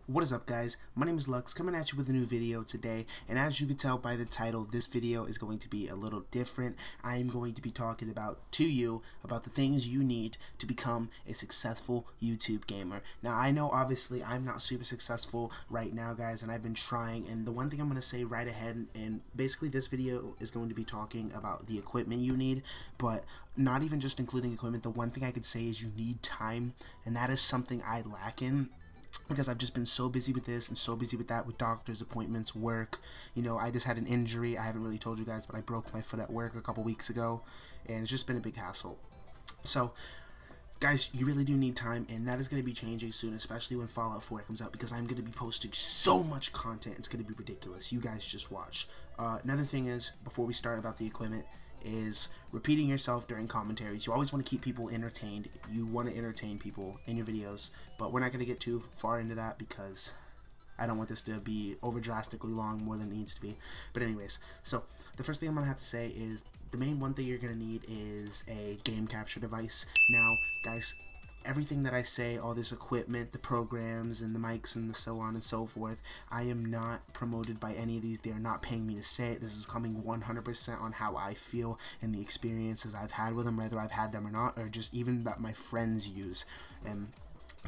What is up, guys? My name is Lux, coming at you with a new video today, and as you can tell by the title, this video is going to be a little different. I am going to be talking about the things you need to become a successful YouTube gamer. Now, I know obviously I'm not super successful right now, guys, and I've been trying, and the one thing I'm going to say right ahead, and basically this video is going to be talking about the equipment you need, but not even just including equipment. The one thing I could say is you need time, and that is something I lack in, because I've just been so busy with this and so busy with that, with doctor's appointments, work. You know, I just had an injury. I haven't really told you guys, but I broke my foot at work a couple weeks ago, and it's just been a big hassle. So, guys, you really do need time, and that is going to be changing soon, especially when Fallout 4 comes out, because I'm going to be posting so much content. It's going to be ridiculous. You guys just watch. Another thing is, before we start about the equipment, is repeating yourself during commentaries. You always want to keep people entertained. You want to entertain people in your videos, but we're not going to get too far into that because I don't want this to be over drastically long, more than it needs to be. But anyways, so the first thing I'm going to have to say is the main one thing you're going to need is a game capture device. Now, guys, everything that I say, all this equipment, the programs and the mics and the so on and so forth, I am not promoted by any of these. They are not paying me to say it. This is coming 100% on how I feel and the experiences I've had with them, whether I've had them or not, or just even that my friends use and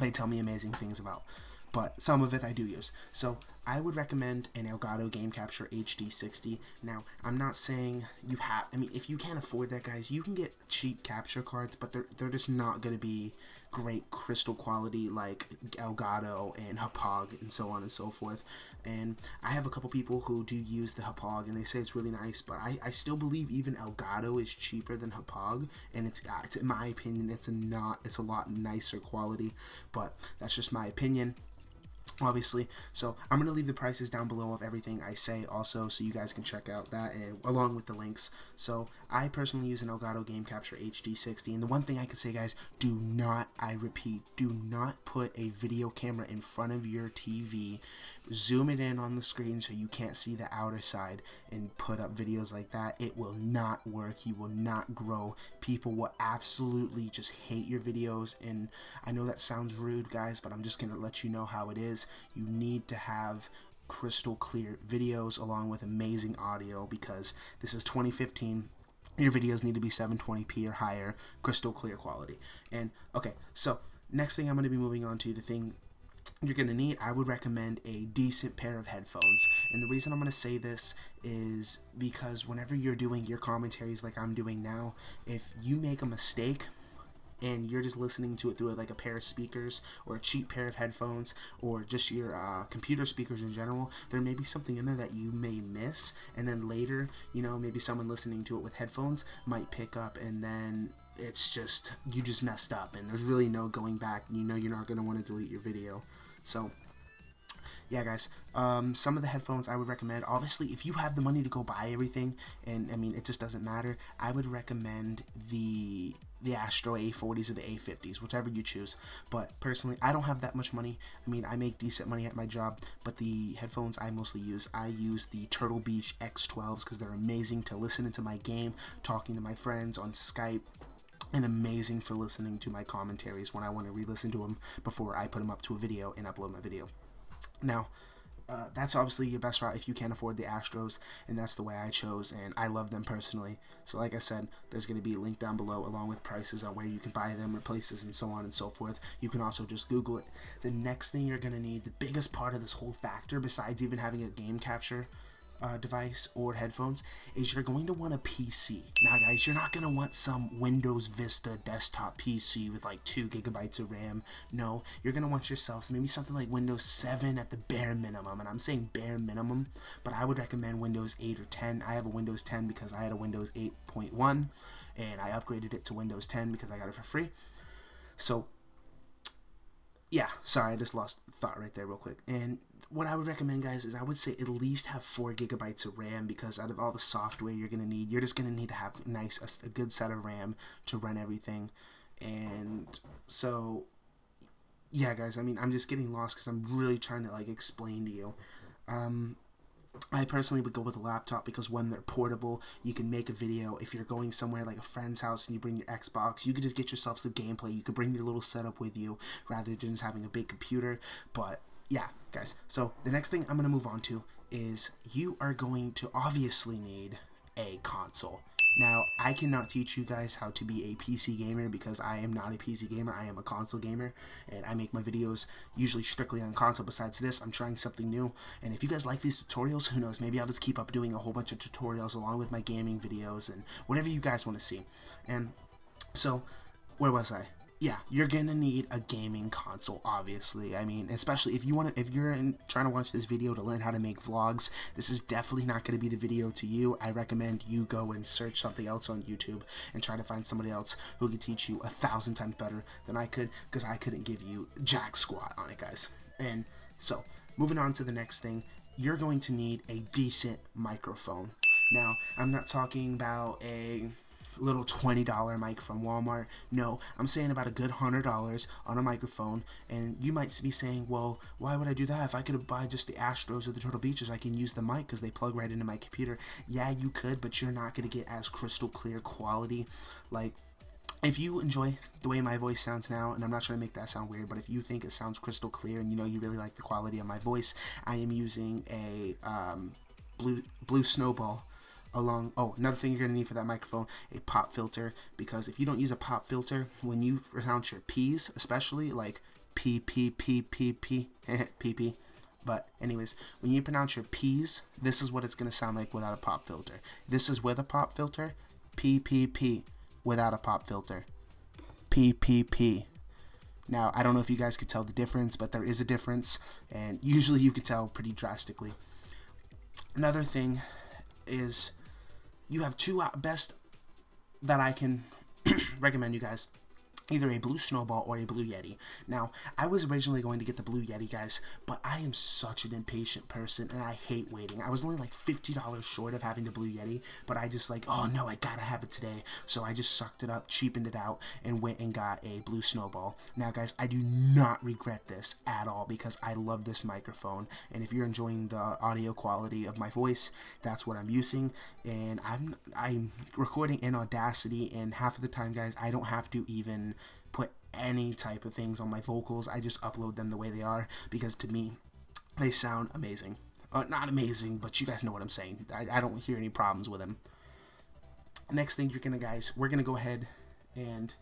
they tell me amazing things about. But some of it I do use. So I would recommend an Elgato Game Capture HD60. Now, I'm not saying you have, I mean, if you can't afford that, guys, you can get cheap capture cards, but they're just not going to be great crystal quality like Elgato and Hapog and so on and so forth. And I have a couple people who do use the Hapog and they say it's really nice, but I still believe even Elgato is cheaper than Hapog, and it's in my opinion, it's a lot nicer quality, but that's just my opinion, obviously. So I'm going to leave the prices down below of everything I say also, so you guys can check out that, and along with the links. So I personally use an Elgato Game Capture HD60, and the one thing I can say, guys, do not, I repeat, do not put a video camera in front of your TV, zoom it in on the screen so you can't see the outer side, and put up videos like that. It will not work. You will not grow. People will absolutely just hate your videos, and I know that sounds rude, guys, but I'm just going to let you know how it is. You need to have crystal clear videos along with amazing audio, because this is 2015. Your videos need to be 720p or higher, crystal clear quality. And okay, so next thing I'm going to be moving on to, the thing you're going to need, I would recommend a decent pair of headphones. And the reason I'm going to say this is because whenever you're doing your commentaries like I'm doing now, if you make a mistake and you're just listening to it through like a pair of speakers or a cheap pair of headphones or just your computer speakers in general, there may be something in there that you may miss, and then later, you know, maybe someone listening to it with headphones might pick up, and then it's just, you just messed up and there's really no going back. You know, you're not going to want to delete your video. So yeah, guys, some of the headphones I would recommend, obviously if you have the money to go buy everything, and I mean it just doesn't matter, I would recommend the Astro A40s or the A50s, whichever you choose. But personally, I don't have that much money. I mean, I make decent money at my job, but the headphones I mostly use, I use the Turtle Beach X12s because they're amazing to listen into my game, talking to my friends on Skype, and amazing for listening to my commentaries when I want to re-listen to them before I put them up to a video and upload my video. Now, that's obviously your best route if you can't afford the Astros, and that's the way I chose, and I love them personally. So like I said, there's going to be a link down below along with prices on where you can buy them or places and so on and so forth. You can also just Google it. The next thing you're going to need, the biggest part of this whole factor, besides even having a game capture device or headphones, is you're going to want a PC. Now, guys, you're not going to want some Windows Vista desktop PC with like 2 gigabytes of RAM. No, you're going to want yourself maybe something like Windows 7 at the bare minimum, and I'm saying bare minimum, but I would recommend Windows 8 or 10. I have a Windows 10 because I had a Windows 8.1 and I upgraded it to Windows 10 because I got it for free. So yeah, sorry, I just lost thought right there real quick. And what I would recommend, guys, is I would say at least have 4 gigabytes of RAM, because out of all the software you're going to need, you're just going to need to have a good set of RAM to run everything. And so yeah, guys, I mean, I'm just getting lost because I'm really trying to like explain to you. I personally would go with a laptop because, one, they're portable. You can make a video. If you're going somewhere like a friend's house and you bring your Xbox, you could just get yourself some gameplay. You could bring your little setup with you rather than just having a big computer. But yeah, guys. So the next thing I'm going to move on to is you are going to obviously need a console. Now, I cannot teach you guys how to be a PC gamer because I am not a PC gamer. I am a console gamer, and I make my videos usually strictly on console. Besides this, I'm trying something new, and if you guys like these tutorials, who knows, maybe I'll just keep up doing a whole bunch of tutorials along with my gaming videos and whatever you guys want to see. And so, where was I? Yeah, you're gonna need a gaming console, obviously. I mean, especially if you're trying to watch this video to learn how to make vlogs, this is definitely not gonna be the video to you. I recommend you go and search something else on YouTube and try to find somebody else who can teach you 1,000 times better than I could, because I couldn't give you jack squat on it, guys. And so, moving on to the next thing, you're going to need a decent microphone. Now, I'm not talking about a little $20 mic from Walmart. No, I'm saying about a good $100 on a microphone. And you might be saying, well, why would I do that? If I could buy just the Astros or the Turtle Beaches, I can use the mic because they plug right into my computer. Yeah, you could, but you're not going to get as crystal clear quality. Like, if you enjoy the way my voice sounds now, and I'm not trying to make that sound weird, but if you think it sounds crystal clear and you know you really like the quality of my voice, I am using a blue snowball along. Oh, another thing you're going to need for that microphone, a pop filter, because if you don't use a pop filter, when you pronounce your P's, especially like P, P, P, P, P, P, P, but anyways, when you pronounce your P's, this is what it's going to sound like without a pop filter. This is with a pop filter, P, P, P, without a pop filter, P, P, P. Now, I don't know if you guys could tell the difference, but there is a difference, and usually you can tell pretty drastically. Another thing is, you have two best that I can recommend you guys. Either a blue snowball or a blue Yeti. Now, I was originally going to get the blue Yeti, guys, but I am such an impatient person and I hate waiting. I was only like $50 short of having the blue Yeti, but I just like, oh no, I gotta have it today. So I just sucked it up, cheapened it out, and went and got a blue snowball. Now, guys, I do not regret this at all because I love this microphone. And if you're enjoying the audio quality of my voice, that's what I'm using. And I'm recording in Audacity, and half of the time, guys, I don't have to even put any type of things on my vocals. I just upload them the way they are because to me they sound amazing. Not amazing, but you guys know what I'm saying. I don't hear any problems with them. Next thing we're gonna go ahead and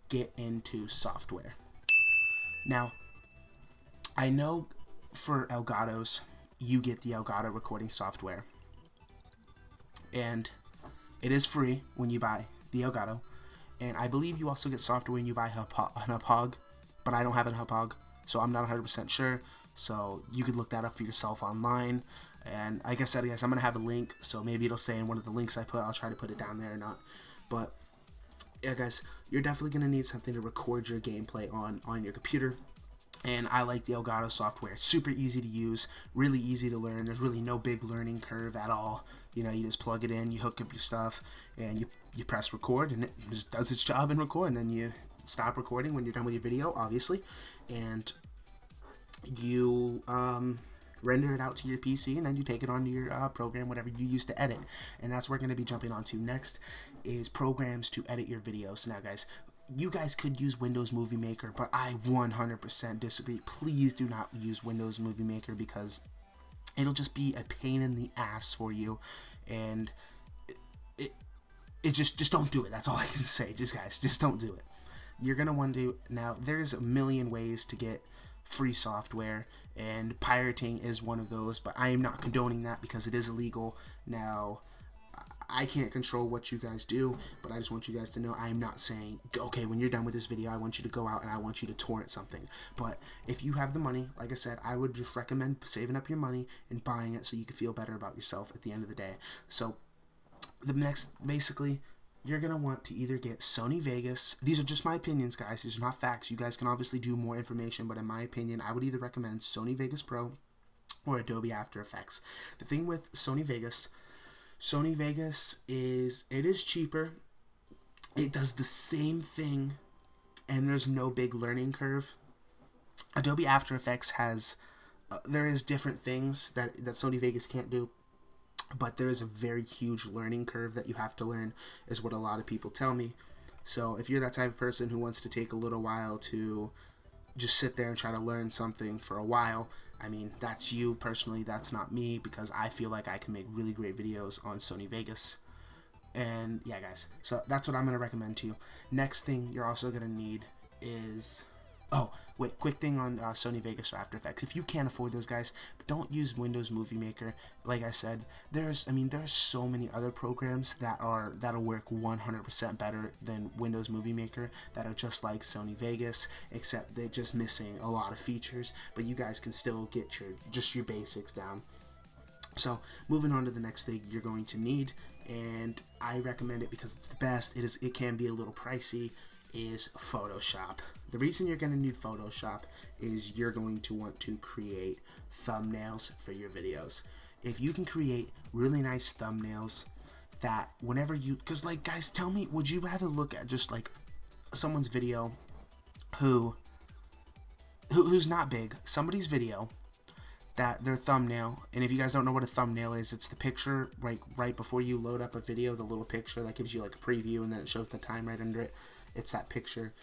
get into software. Now, I know for Elgato's you get the Elgato recording software, and it is free when you buy the Elgato. And I believe you also get software when you buy an Hub, but I don't have an Hub, so I'm not 100% sure. So you could look that up for yourself online. And like I said, guys, I'm going to have a link, so maybe it'll say in one of the links I put. I'll try to put it down there or not. But yeah, guys, you're definitely going to need something to record your gameplay on your computer. And I like the Elgato software. It's super easy to use, really easy to learn. There's really no big learning curve at all. You know, you just plug it in, you hook up your stuff, and you press record, and it just does its job and record. And then you stop recording when you're done with your video, obviously. And you render it out to your PC, and then you take it onto your program, whatever you use to edit. And that's what we're going to be jumping onto next, is programs to edit your videos. Now, guys, you guys could use Windows Movie Maker, but I 100% disagree. Please do not use Windows Movie Maker because it'll just be a pain in the ass for you, and it just don't do it. That's all I can say. Just don't do it. You're gonna want to. Now, there's a million ways to get free software, and pirating is one of those, but I am not condoning that because it is illegal. Now, I can't control what you guys do, but I just want you guys to know I'm not saying, okay, when you're done with this video, I want you to go out and I want you to torrent something. But if you have the money, like I said, I would just recommend saving up your money and buying it so you can feel better about yourself at the end of the day. So the next, basically, you're going to want to either get Sony Vegas. These are just my opinions, guys. These are not facts. You guys can obviously do more information, but in my opinion, I would either recommend Sony Vegas Pro or Adobe After Effects. The thing with Sony Vegas is cheaper. It does the same thing, and there's no big learning curve. Adobe After Effects has, there is different things that Sony Vegas can't do, but there is a very huge learning curve that you have to learn, is what a lot of people tell me. So if you're that type of person who wants to take a little while to just sit there and try to learn something for a while, I mean, that's you personally, that's not me, because I feel like I can make really great videos on Sony Vegas. And yeah, guys, so that's what I'm going to recommend to you. Next thing you're also going to need is, oh wait, quick thing on Sony Vegas or After Effects. If you can't afford those, guys, don't use Windows Movie Maker. Like I said, there's so many other programs that'll work 100% better than Windows Movie Maker, that are just like Sony Vegas, except they're just missing a lot of features, but you guys can still get your basics down. So moving on to the next thing you're going to need, and I recommend it because it's the best. It can be a little pricey, is Photoshop. The reason you're going to need Photoshop is you're going to want to create thumbnails for your videos. If you can create really nice thumbnails that whenever you, because like, guys, tell me, would you rather look at just like someone's video who's not big, somebody's video, that their thumbnail, and if you guys don't know what a thumbnail is, it's the picture right before you load up a video, the little picture that gives you like a preview and then it shows the time right under it. It's that picture.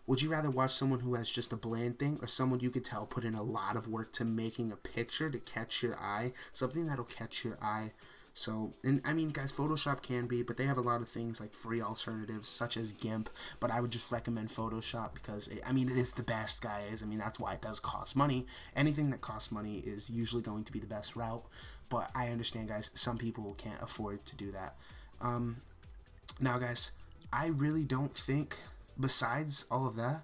Would you rather watch someone who has just a bland thing, or someone you could tell put in a lot of work to making a picture to catch your eye, something that'll catch your eye? So, and I mean, guys, Photoshop can be, but they have a lot of things like free alternatives such as GIMP, but I would just recommend Photoshop because it is the best, guys. I mean, that's why it does cost money. Anything that costs money is usually going to be the best route, but I understand, guys, some people can't afford to do that. Now, guys, I really don't think, besides all of that,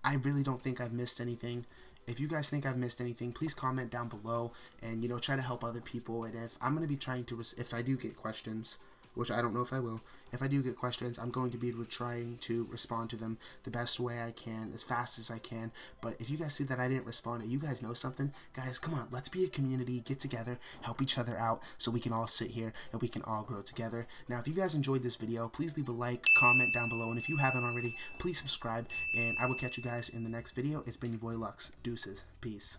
I really don't think I've missed anything. If you guys think I've missed anything, please comment down below and, you know, try to help other people. And if I'm going to be trying to, if I do get questions, which I don't know if I will, if I do get questions, I'm going to be trying to respond to them the best way I can, as fast as I can. But if you guys see that I didn't respond and you guys know something, guys, come on, let's be a community, get together, help each other out so we can all sit here and we can all grow together. Now, if you guys enjoyed this video, please leave a like, comment down below, and if you haven't already, please subscribe, and I will catch you guys in the next video. It's been your boy Lux. Deuces. Peace.